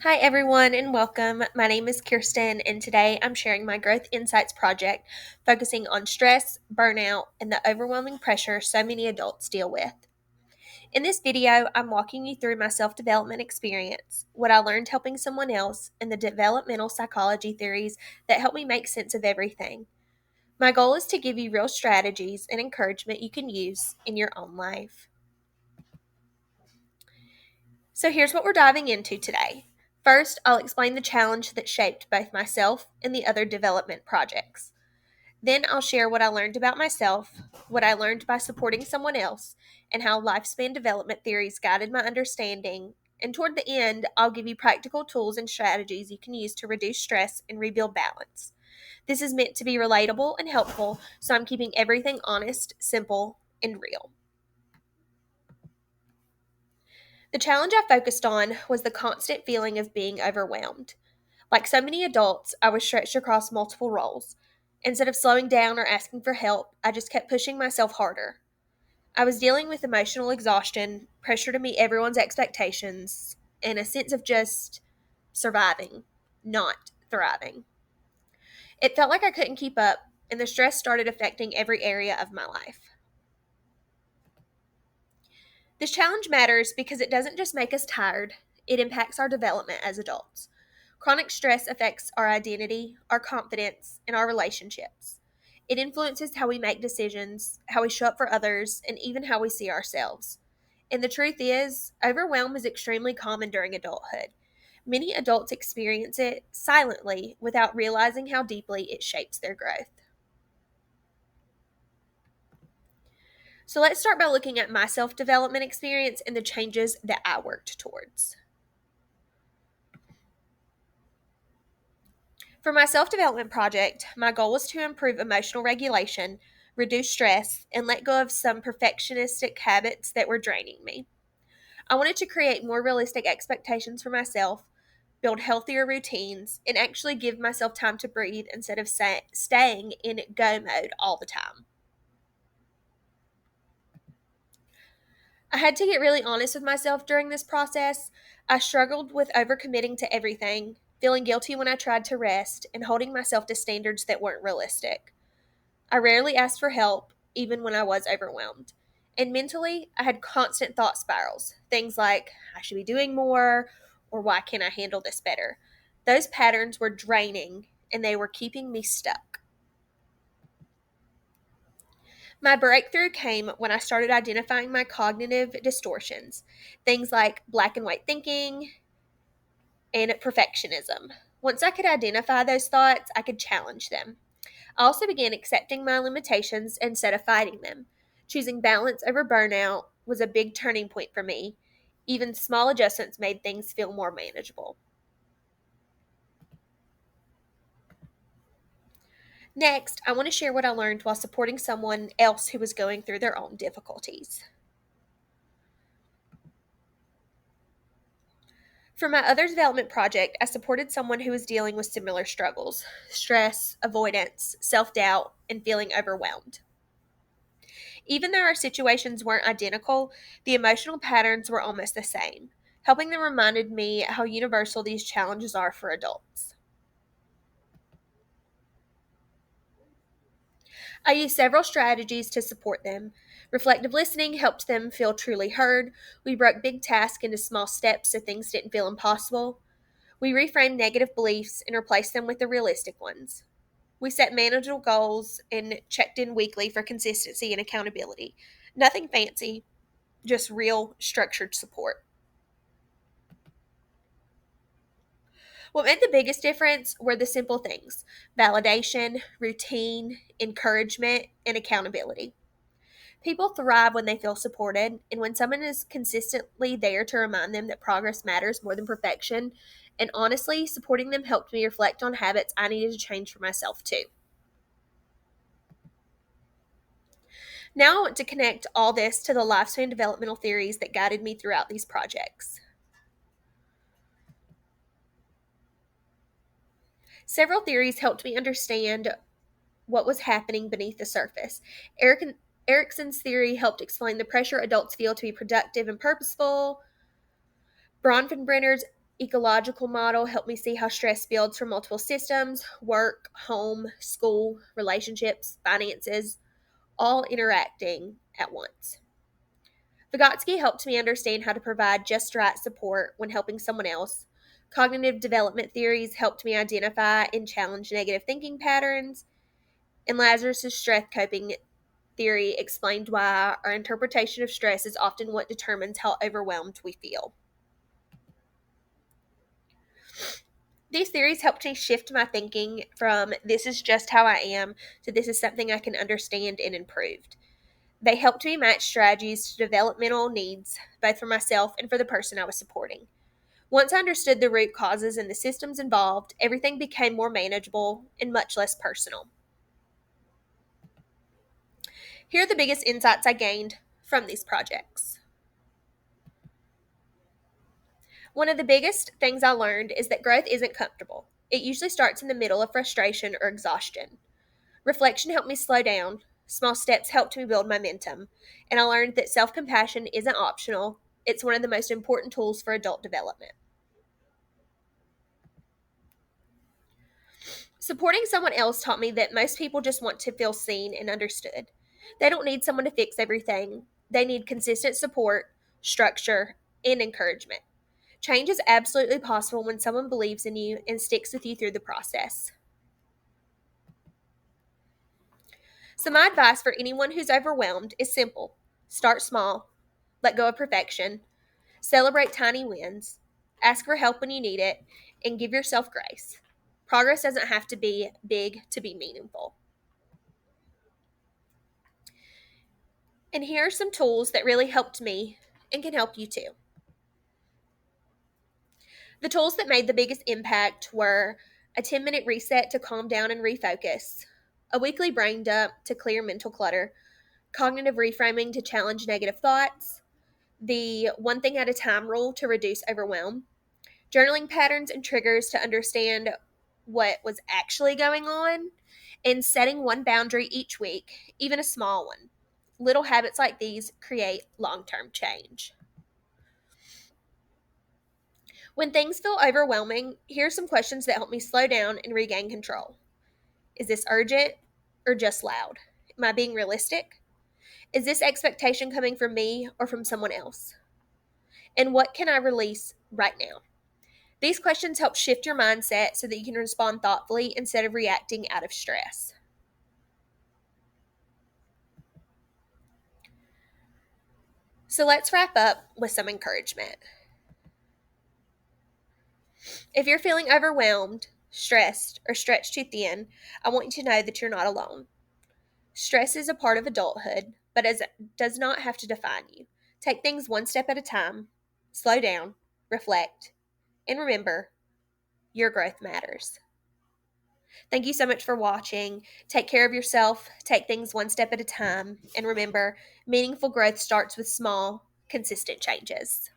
Hi, everyone, and welcome. My name is Kirsten, and today I'm sharing my Growth Insights project focusing on stress, burnout, and the overwhelming pressure so many adults deal with. In this video, I'm walking you through my self development experience, what I learned helping someone else, and the developmental psychology theories that help me make sense of everything. My goal is to give you real strategies and encouragement you can use in your own life. So here's what we're diving into today. First, I'll explain the challenge that shaped both myself and the other development projects. Then I'll share what I learned about myself, what I learned by supporting someone else, and how lifespan development theories guided my understanding. And toward the end, I'll give you practical tools and strategies you can use to reduce stress and rebuild balance. This is meant to be relatable and helpful, so I'm keeping everything honest, simple, and real. The challenge I focused on was the constant feeling of being overwhelmed. Like so many adults, I was stretched across multiple roles. Instead of slowing down or asking for help, I just kept pushing myself harder. I was dealing with emotional exhaustion, pressure to meet everyone's expectations, and a sense of just surviving, not thriving. It felt like I couldn't keep up, and the stress started affecting every area of my life. This challenge matters because it doesn't just make us tired, it impacts our development as adults. Chronic stress affects our identity, our confidence, and our relationships. It influences how we make decisions, how we show up for others, and even how we see ourselves. And the truth is, overwhelm is extremely common during adulthood. Many adults experience it silently without realizing how deeply it shapes their growth. So let's start by looking at my self development experience and the changes that I worked towards. For my self development project, my goal was to improve emotional regulation, reduce stress, and let go of some perfectionistic habits that were draining me. I wanted to create more realistic expectations for myself, build healthier routines, and actually give myself time to breathe instead of staying in go mode all the time. I had to get really honest with myself during this process. I struggled with overcommitting to everything, feeling guilty when I tried to rest, and holding myself to standards that weren't realistic. I rarely asked for help, even when I was overwhelmed. And mentally, I had constant thought spirals. Things like, I should be doing more, or why can't I handle this better? Those patterns were draining, and they were keeping me stuck. My breakthrough came when I started identifying my cognitive distortions, things like black and white thinking and perfectionism. Once I could identify those thoughts, I could challenge them. I also began accepting my limitations instead of fighting them. Choosing balance over burnout was a big turning point for me. Even small adjustments made things feel more manageable. Next, I want to share what I learned while supporting someone else who was going through their own difficulties. For my other development project, I supported someone who was dealing with similar struggles: stress, avoidance, self doubt, and feeling overwhelmed. Even though our situations weren't identical, the emotional patterns were almost the same. Helping them reminded me how universal these challenges are for adults. I used several strategies to support them. Reflective listening helped them feel truly heard. We broke big tasks into small steps so things didn't feel impossible. We reframed negative beliefs and replaced them with the realistic ones. We set manageable goals and checked in weekly for consistency and accountability. Nothing fancy, just real structured support. What made the biggest difference were the simple things: validation, routine, encouragement, and accountability. People thrive when they feel supported, and when someone is consistently there to remind them that progress matters more than perfection. And honestly, supporting them helped me reflect on habits I needed to change for myself too. Now I want to connect all this to the lifespan developmental theories that guided me throughout these projects. Several theories helped me understand what was happening beneath the surface. Erickson's theory helped explain the pressure adults feel to be productive and purposeful. Bronfenbrenner's Ecological model helped me see how stress builds from multiple systems: work, home, school, relationships, finances, all interacting at once. Vygotsky helped me understand how to provide just right support when helping someone else. Cognitive development theories helped me identify and challenge negative thinking patterns. And Lazarus' stress coping theory explained why our interpretation of stress is often what determines how overwhelmed we feel. These theories helped me shift my thinking from this is just how I am to this is something I can understand and improve. They helped me match strategies to developmental needs, both for myself and for the person I was supporting. Once I understood the root causes and the systems involved, everything became more manageable and much less personal. Here are the biggest insights I gained from these projects. One of the biggest things I learned is that growth isn't comfortable. It usually starts in the middle of frustration or exhaustion. Reflection helped me slow down. Small steps helped me build momentum. And I learned that self compassion isn't optional, it's one of the most important tools for adult development. Supporting someone else taught me that most people just want to feel seen and understood. They don't need someone to fix everything, they need consistent support, structure, and encouragement. Change is absolutely possible when someone believes in you and sticks with you through the process. So, my advice for anyone who's overwhelmed is simple: start small, let go of perfection, celebrate tiny wins, ask for help when you need it, and give yourself grace. Progress doesn't have to be big to be meaningful. And here are some tools that really helped me and can help you too. The tools that made the biggest impact were a 10-minute reset to calm down and refocus, a weekly brain dump to clear mental clutter, cognitive reframing to challenge negative thoughts, the one thing at a time rule to reduce overwhelm, journaling patterns and triggers to understand what was actually going on, and setting one boundary each week, even a small one. Little habits like these create long term change. When things feel overwhelming, here are some questions that help me slow down and regain control. Is this urgent or just loud? Am I being realistic? Is this expectation coming from me or from someone else? And what can I release right now? These questions help shift your mindset so that you can respond thoughtfully instead of reacting out of stress. So let's wrap up with some encouragement. If you're feeling overwhelmed, stressed, or stretched too thin, I want you to know that you're not alone. Stress is a part of adulthood, but it does not have to define you. Take things one step at a time, slow down, reflect, and remember, your growth matters. Thank you so much for watching. Take care of yourself, take things one step at a time, and remember, meaningful growth starts with small, consistent changes.